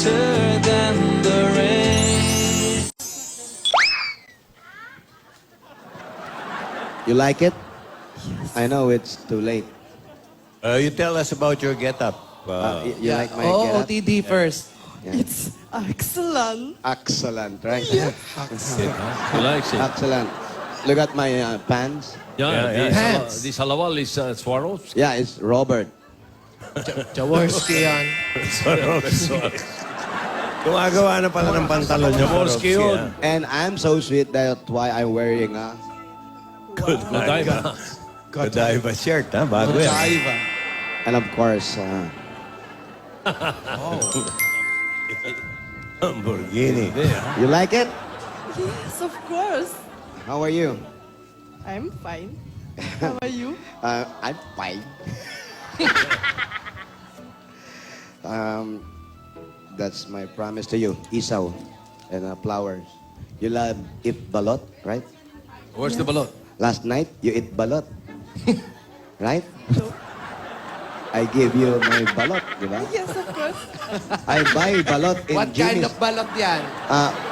sweeter than the rain. You like it? I know it's too late. You tell us about your get-up. You like my Oh, get-up? OTD first. Yeah. It's excellent. Excellent, right? He likes it. Excellent. Look at my pants. Yeah, Pants. this halawal is Swarovski. Yeah, it's Robert. Jaworski yan. Gumagawa na pala ng pantalon niya. Jaworski yun. And I'm so sweet, that's why I'm wearing a... Godiva. Godiva shirt, ha? Bago yan. And of course, Lamborghini. you like it? Yes, of course. How are you? I'm fine. How are you? I'm fine. That's my promise to you, isaw and flowers. You love eat balot, right? Where's the balot? Last night, you eat balot. Right? I give you my balot, di ba? Yes, of course. I buy balot in What kind Jimmy's. of balot yan?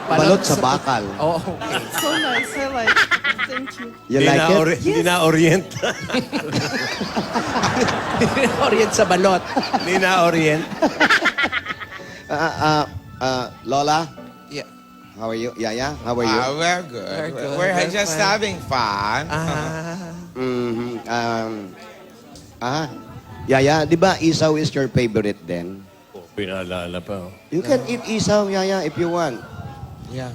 Balot sa bakal. Oh, okay. So nice. I like it. Thank you. You like it? Hindi na orient. Orient sa balot. Hindi na orient. Lola, Yeah. how are you? Yaya, how are you? We're good. We're good. We're We're just fine. having fun. Yaya, di ba isaw is your favorite then? Oh, pinaalala pa. You can eat isaw, Yaya, if you want. Yeah.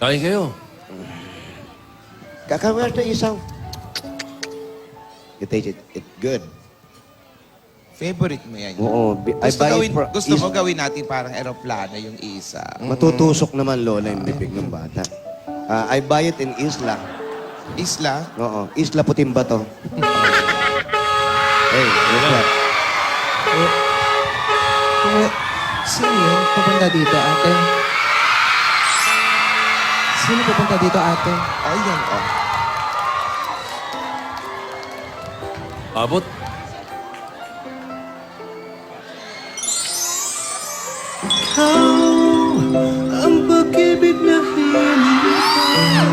Kain kayo. Kakawin na isaw. You taste it. It's good. Favorite mo yan. Oo. I Gusto, buy gawin, it for gusto mo gawin natin parang aeroplano yung isa. Matutusok naman, Lola, yung bibig ng bata. I buy it in Isla. Isla? Oo. Isla Putimbato. Hey, what's up? Sino yun? Pupunta dito, ate? Sino pupunta dito, ate? Oh, yan. Oh. Abot. Ang pag-ibig na hinihintay,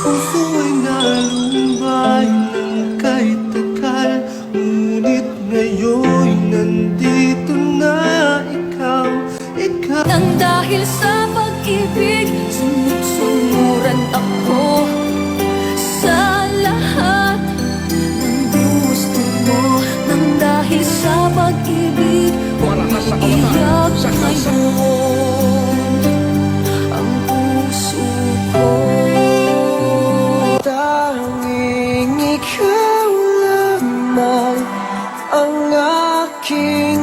puso ay nalumbay ng kahit tagal. Ngunit ngayon nandito na ikaw. Nang dahil sa pag-ibig, sunod-sunuran ako sa lahat ng gusto mo. Nang dahil sa pag-ibig, umiiyak ngayon ang puso ko. Tanging ikaw lamang ang aking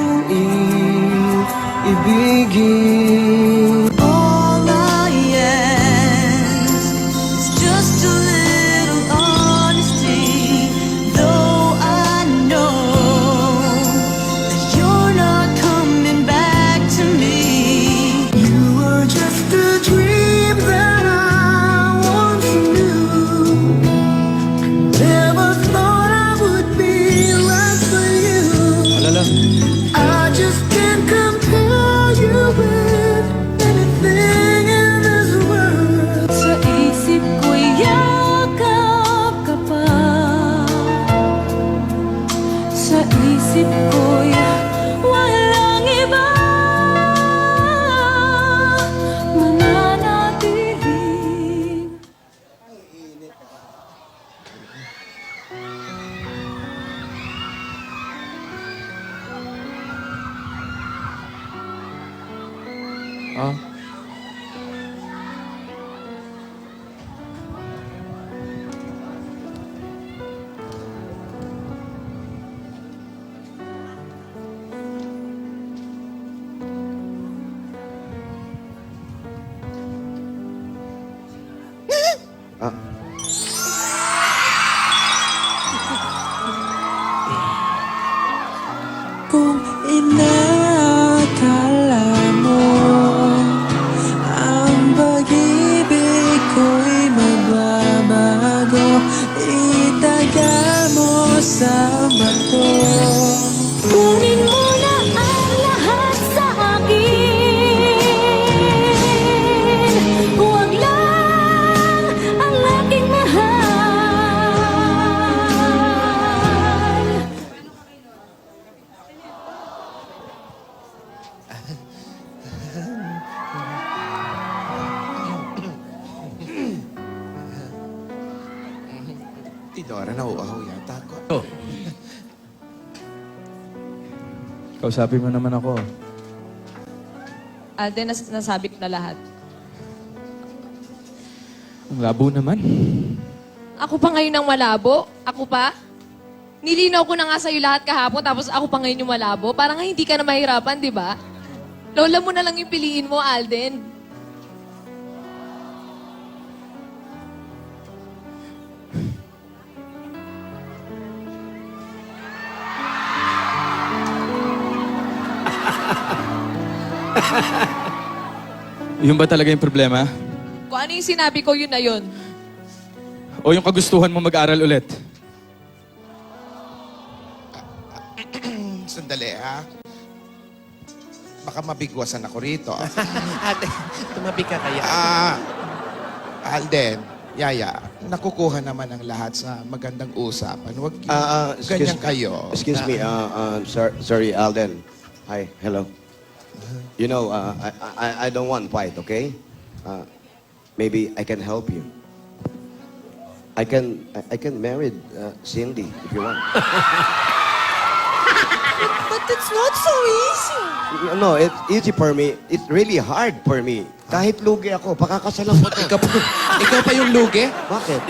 ibigin. All I ask is just a little honesty. Though I know that you're not coming back to me. You were just a dream that I once knew. Never thought I would be right for you. I just can't compare you with anything in this world. Sa isip ko'y yakap ka pa. Sa isip ko'y walang iba mananatiling. Oh. Kung inakala mo Dora, nauuhaw yata ako. Oh. Kausapin mo naman ako. Alden, nasabi ko na lahat. Ang labo naman. Ako pa ngayon ang malabo? Ako pa? Nilinaw ko na nga sa'yo lahat kahapon, tapos ako pa ngayon yung malabo. Parang nga hindi ka na mahirapan, di ba? Lola mo na lang yung piliin mo, Alden. Yun ba talaga yung problema? Kung ano yung sinabi ko, yun na yun. O yung kagustuhan mo mag-aral ulit? Sandali, ha? Baka mabigwasan ako rito. Ate, tumabi ka kaya. Alden, Yaya, nakukuha naman ang lahat sa magandang usapan. Huwag Excuse ganyan kayo. Excuse me, sorry, Alden. Hi, hello. You know, I don't want fight, okay? Maybe I can help you. I can marry Cindy if you want. But it's not so easy. No, it's easy for me. It's really hard for me. Kahit lugi ako, pakakasalan ko to. Ikaw pa yung lugi? Bakit?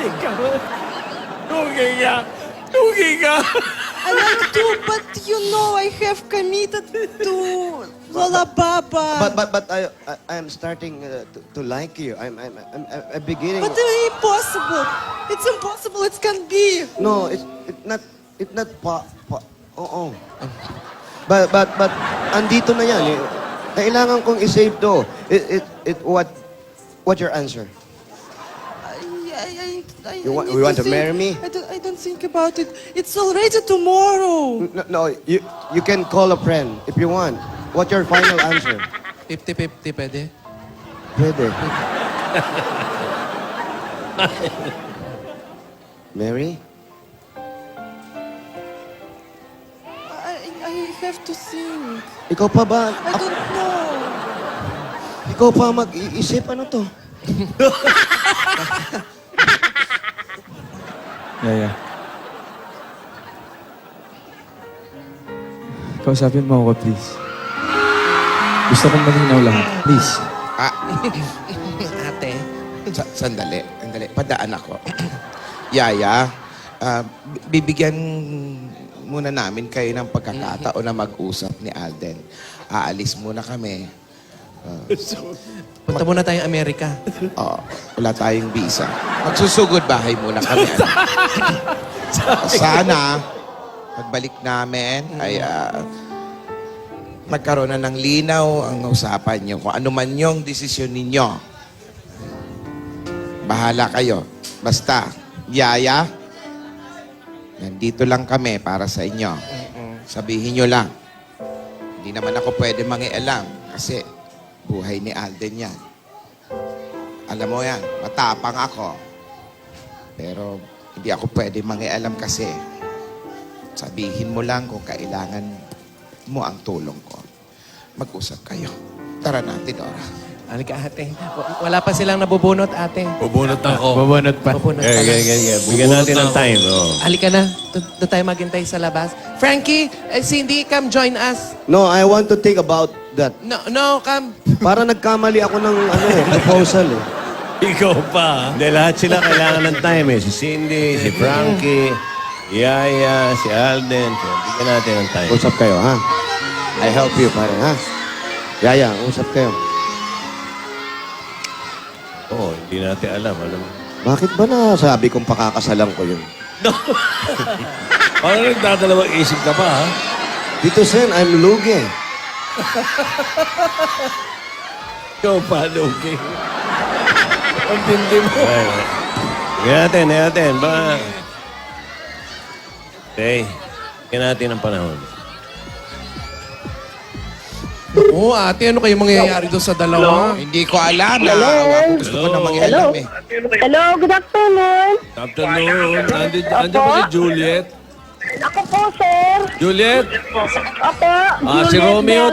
Lugi ka! Lugi ka! I like to, but you know I have committed to Lola Baba. But I'm starting to like you. I'm beginning. But it's impossible. It's impossible. It can be. No, it's not Oo. But andito na yan. Kailangan kong i-save to. What's your answer? You want to marry me? I don't think about it. It's already tomorrow. No, you can call a friend if you want. What's your final answer? 50-50 pwede? Pwede. Mary? I have to think. Ikaw pa ba? I don't know. Ikaw pa mag-iisip? Ano to? Yeah. Kausapin mo ako, please. Gusto kong malinaw lahat. Please. Ate. Sandali. Padaan ako. Yaya, bibigyan muna namin kayo ng pagkakataon na mag-usap ni Alden. Aalis muna kami. Punta muna tayong Amerika. Wala tayong visa. Magsusugod bahay muna kami. Sana, pagbalik namin, ay magkaroon na ng linaw ang usapan nyo. Kung ano man yung desisyon ninyo, bahala kayo. Basta, Yaya, nandito lang kami para sa inyo. Sabihin nyo lang. Hindi naman ako pwede mangialam kasi buhay ni Alden yan. Alam mo yan, matapang ako. Pero hindi ako pwede mangialam kasi sabihin mo lang kung kailangan mo ang tulong ko. Mag-usap kayo. Tara na, Tidora. Halika, ate. Wala pa silang nabubunot, ate. Bubunot ako. Bubunot pa. Bubunot pa lang. Bigyan natin ng time. Oh. Halika na. Doon tayo maghintay sa labas. Frankie, Cindy, come join us. No, I want to think about that. No, come. Para nagkamali ako ng proposal eh. Ikaw pa. Hindi, lahat sila kailangan ng time eh. Si Cindy, si Frankie, Yaya, si Alden. So, bigyan natin ng time. Usap kayo, ha? I help you, pare, ha? Yaya, usap kayo. Oo, hindi natin alam. Alam mo. Bakit ba nasabi kong pakakasalan ko yun? Parang nagdadalawang isip ka pa, ha? Dito, Sen, I'm lugi. Ikaw pa, Lugi. Ang tindi mo. Bigyan natin. Ba? Okay. Bigyan natin ng panahon. Oo, ate, ano kayo mangyayari doon sa dalawa? Hindi ko alam. Gusto ko na mangialam eh. Hello, good afternoon. Afternoon. Andiyan ba si Juliet? Ako po, sir. Juliet? Opo. Si Juliet Romeo Bell.